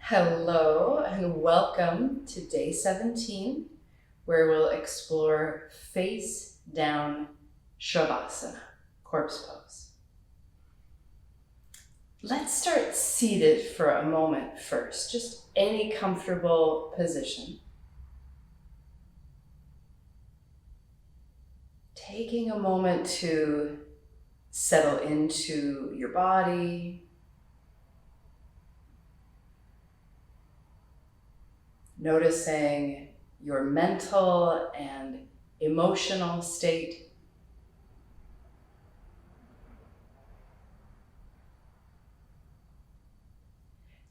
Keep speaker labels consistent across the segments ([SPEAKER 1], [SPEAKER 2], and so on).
[SPEAKER 1] Hello and welcome to day 17, where we'll explore face down Shavasana, corpse pose. Let's start seated for a moment first, just any comfortable position. Taking a moment to settle into your body. Noticing your mental and emotional state.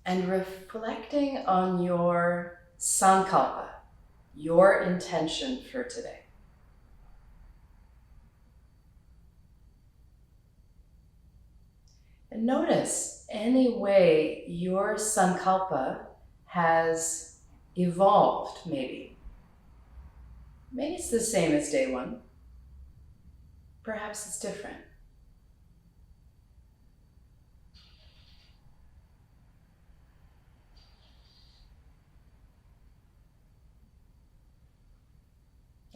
[SPEAKER 1] And reflecting on your sankalpa, your intention for today. And notice any way your sankalpa has evolved, maybe. Maybe it's the same as day one. Perhaps it's different.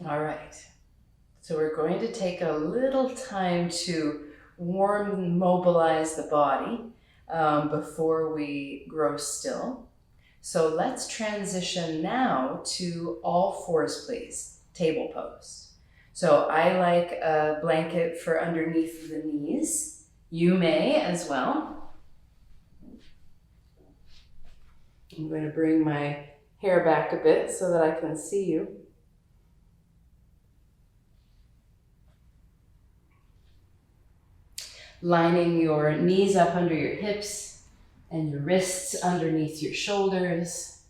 [SPEAKER 1] All right. So we're going to take a little time to warm, mobilize the body before we grow still. So let's transition now to all fours, please. Table pose. So I like a blanket for underneath the knees. You may as well. I'm going to bring my hair back a bit so that I can see you. Lining your knees up under your hips and your wrists underneath your shoulders.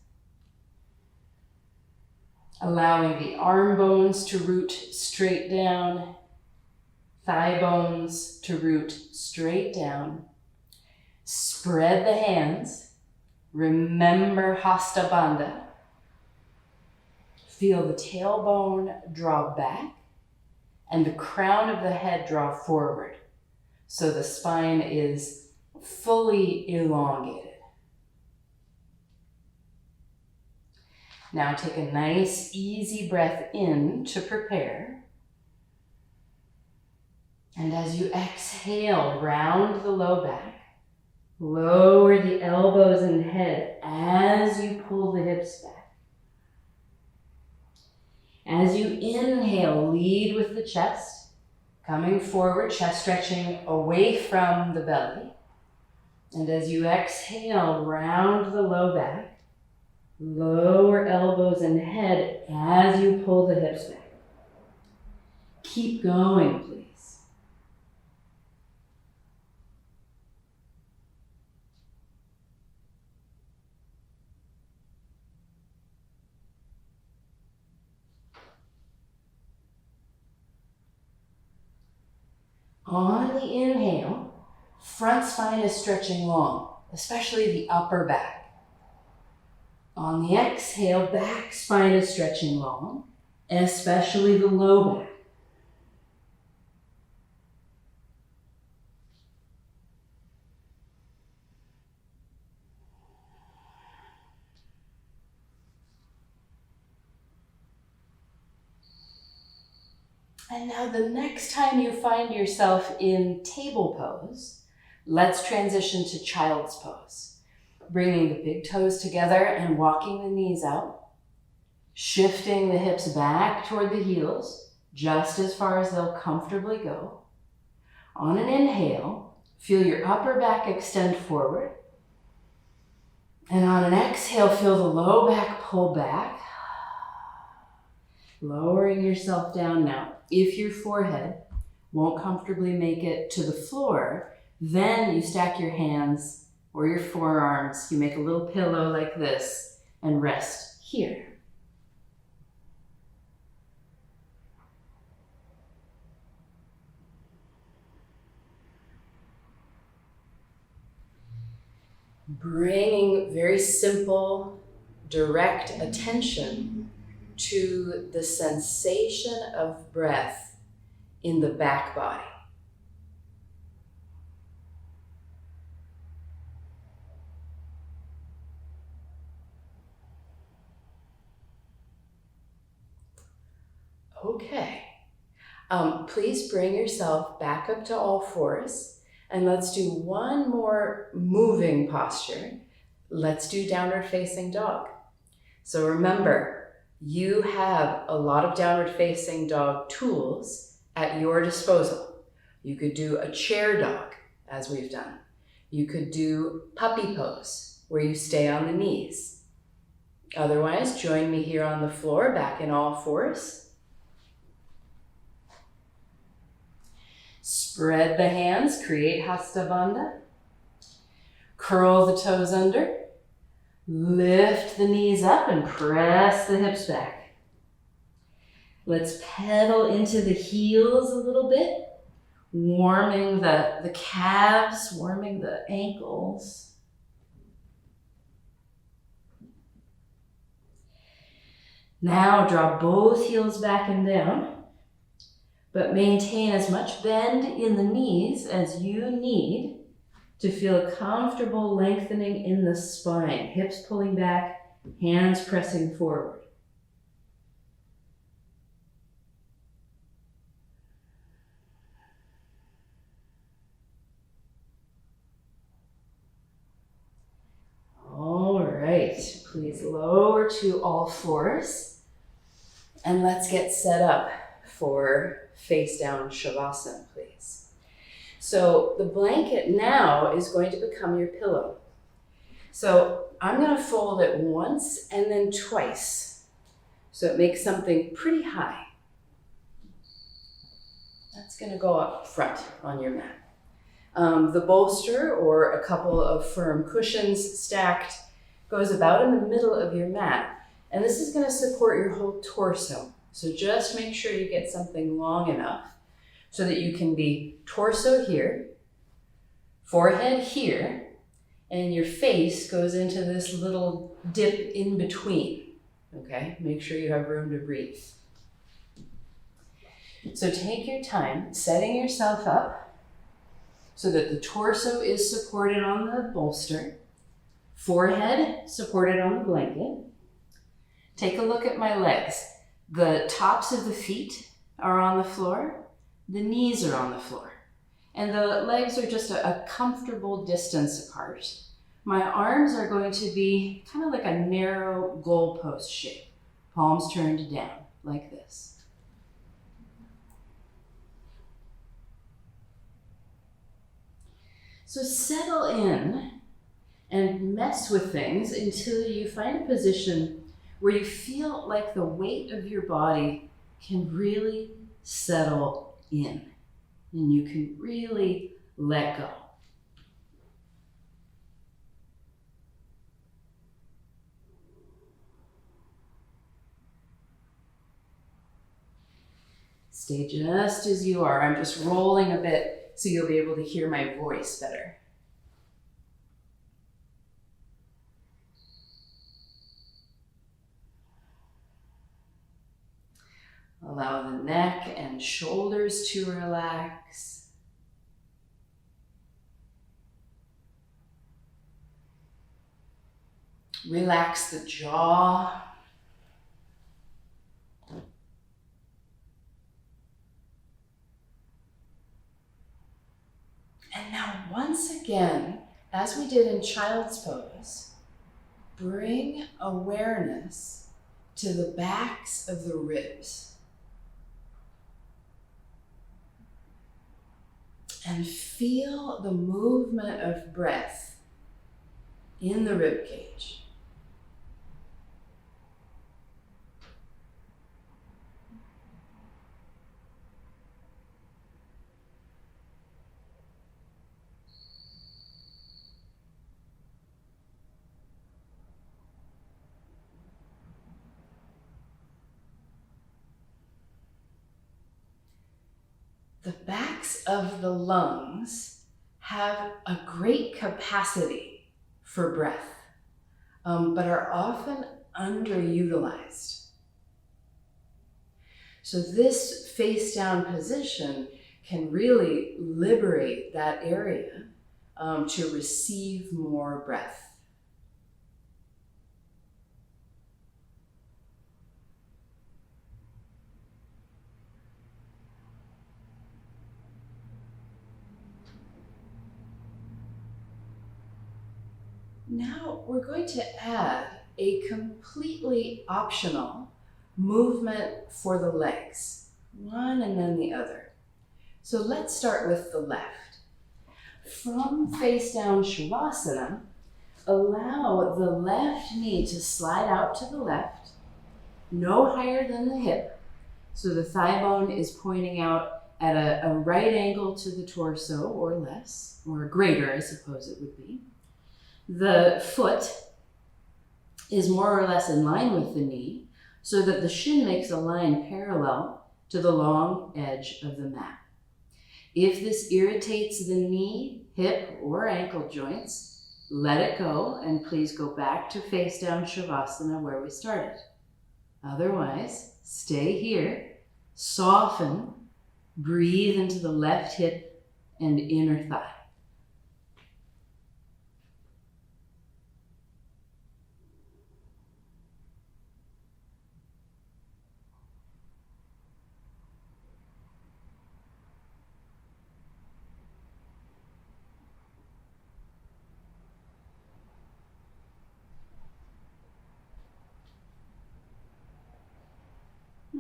[SPEAKER 1] Allowing the arm bones to root straight down, thigh bones to root straight down. Spread the hands. Remember Hasta Bandha. Feel the tailbone draw back and the crown of the head draw forward. So the spine is fully elongated. Now take a nice, easy breath in to prepare. And as you exhale, round the low back. Lower the elbows and head as you pull the hips back. As you inhale, lead with the chest. Coming forward, chest stretching away from the belly. And as you exhale, round the low back, lower elbows and head as you pull the hips back. Keep going, please. On the inhale, front spine is stretching long, especially the upper back. On the exhale, back spine is stretching long, especially the low back. And now the next time you find yourself in table pose, let's transition to child's pose. Bringing the big toes together and walking the knees out. Shifting the hips back toward the heels, just as far as they'll comfortably go. On an inhale, feel your upper back extend forward. And on an exhale, feel the low back pull back. Lowering yourself down now. If your forehead won't comfortably make it to the floor, then you stack your hands or your forearms. You make a little pillow like this and rest here. Bringing very simple, direct attention to the sensation of breath in the back body. Okay. Please bring yourself back up to all fours, and let's do one more moving posture. Let's do downward facing dog. So remember, you have a lot of downward facing dog tools at your disposal. You could do a chair dog, as we've done. You could do puppy pose, where you stay on the knees. Otherwise, join me here on the floor, back in all fours. Spread the hands, create Hasta Bandha. Curl the toes under. Lift the knees up and press the hips back. Let's pedal into the heels a little bit, warming the calves, warming the ankles. Now draw both heels back and down, but maintain as much bend in the knees as you need to feel a comfortable lengthening in the spine. Hips pulling back, hands pressing forward. All right, please lower to all fours, and let's get set up for face down Shavasana, please. So the blanket now is going to become your pillow. So I'm going to fold it once and then twice. So it makes something pretty high. That's going to go up front on your mat. The bolster, or a couple of firm cushions stacked, goes about in the middle of your mat. And this is going to support your whole torso. So just make sure you get something long enough so that you can be torso here, forehead here, and your face goes into this little dip in between, okay? Make sure you have room to breathe. So take your time setting yourself up so that the torso is supported on the bolster, forehead supported on the blanket. Take a look at my legs. The tops of the feet are on the floor. The knees are on the floor, and the legs are just a comfortable distance apart. My arms are going to be kind of like a narrow goalpost shape, palms turned down, like this. So settle in and mess with things until you find a position where you feel like the weight of your body can really settle in, and you can really let go. Stay just as you are. I'm just rolling a bit so you'll be able to hear my voice better. Allow the neck and shoulders to relax. Relax the jaw. And now once again, as we did in child's pose, bring awareness to the backs of the ribs. And feel the movement of breath in the rib cage. The backs of the lungs have a great capacity for breath, but are often underutilized. So this face down position can really liberate that area to receive more breath. Now we're going to add a completely optional movement for the legs, one and then the other. So let's start with the left. From face down Shavasana, allow the left knee to slide out to the left, no higher than the hip. So the thigh bone is pointing out at a right angle to the torso or less, or greater, I suppose it would be. The foot is more or less in line with the knee, so that the shin makes a line parallel to the long edge of the mat. If this irritates the knee, hip, or ankle joints, let it go, and please go back to face down Shavasana where we started. Otherwise, stay here, soften, breathe into the left hip and inner thigh.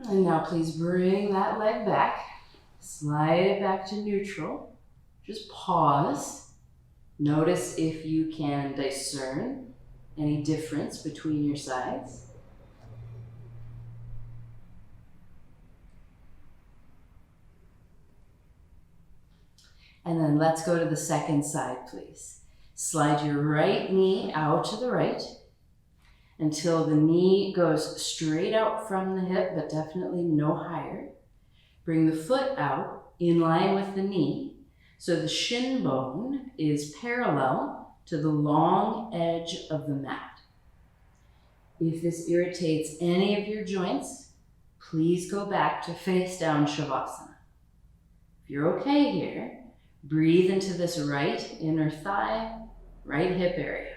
[SPEAKER 1] And now please bring that leg back. Slide it back to neutral. Just pause. Notice if you can discern any difference between your sides. And then let's go to the second side, please. Slide your right knee out to the right until the knee goes straight out from the hip, but definitely no higher. Bring the foot out in line with the knee, so the shin bone is parallel to the long edge of the mat. If this irritates any of your joints, please go back to face down Shavasana. If you're okay here, breathe into this right inner thigh, right hip area.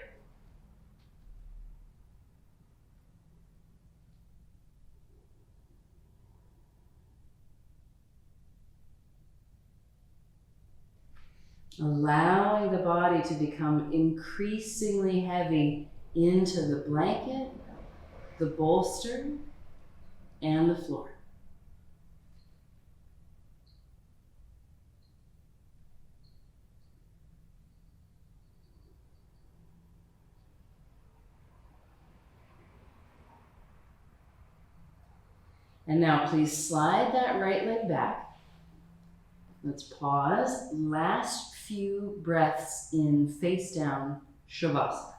[SPEAKER 1] Allowing the body to become increasingly heavy into the blanket, the bolster, and the floor. And now please slide that right leg back. Let's pause. Last few breaths in face down Shavasana.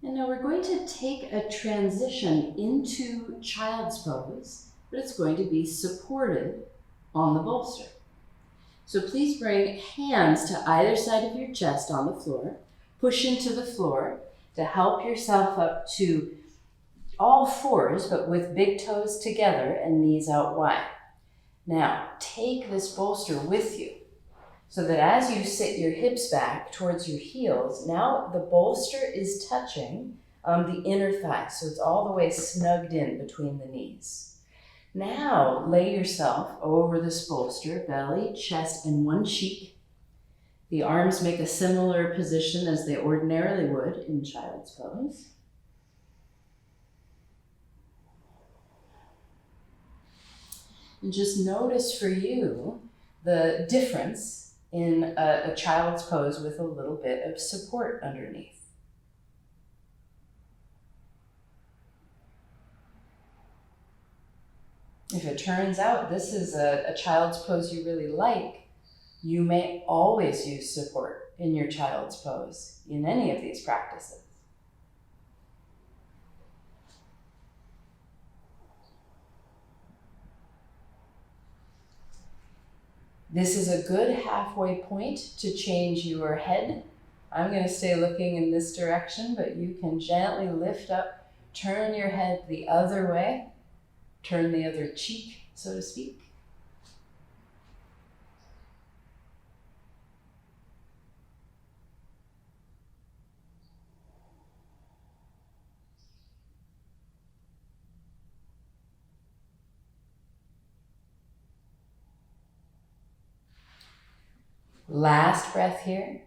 [SPEAKER 1] And now we're going to take a transition into child's pose, but it's going to be supported on the bolster. So please bring hands to either side of your chest on the floor. Push into the floor to help yourself up to all fours, but with big toes together and knees out wide. Now, take this bolster with you so that as you sit your hips back towards your heels, now the bolster is touching the inner thigh, so it's all the way snugged in between the knees. Now, lay yourself over this bolster, belly, chest, and one cheek. The arms make a similar position as they ordinarily would in child's pose. And just notice for you the difference in a child's pose with a little bit of support underneath. If it turns out this is a child's pose you really like, you may always use support in your child's pose in any of these practices. This is a good halfway point to change your head. I'm going to stay looking in this direction, but you can gently lift up, turn your head the other way, turn the other cheek, so to speak. Last breath here.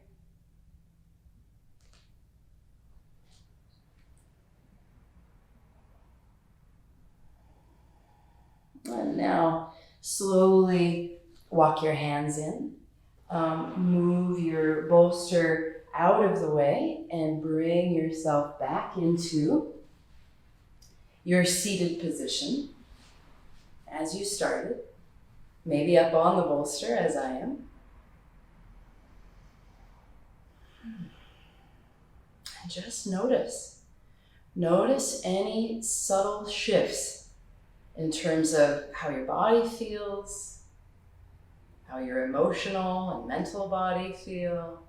[SPEAKER 1] And now slowly walk your hands in. Move your bolster out of the way and bring yourself back into your seated position as you started. Maybe up on the bolster as I am. And just notice. Notice any subtle shifts in terms of how your body feels, how your emotional and mental body feel.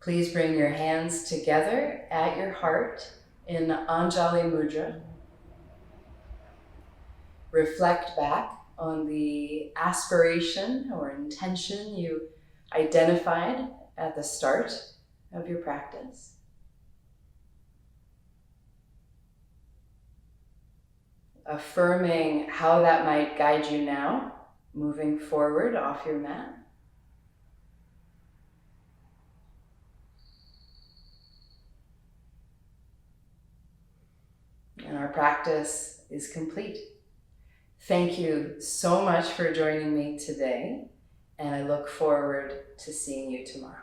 [SPEAKER 1] Please bring your hands together at your heart in Anjali Mudra. Reflect back on the aspiration or intention you identified at the start of your practice. Affirming how that might guide you now, moving forward off your mat. And our practice is complete. Thank you so much for joining me today, and I look forward to seeing you tomorrow.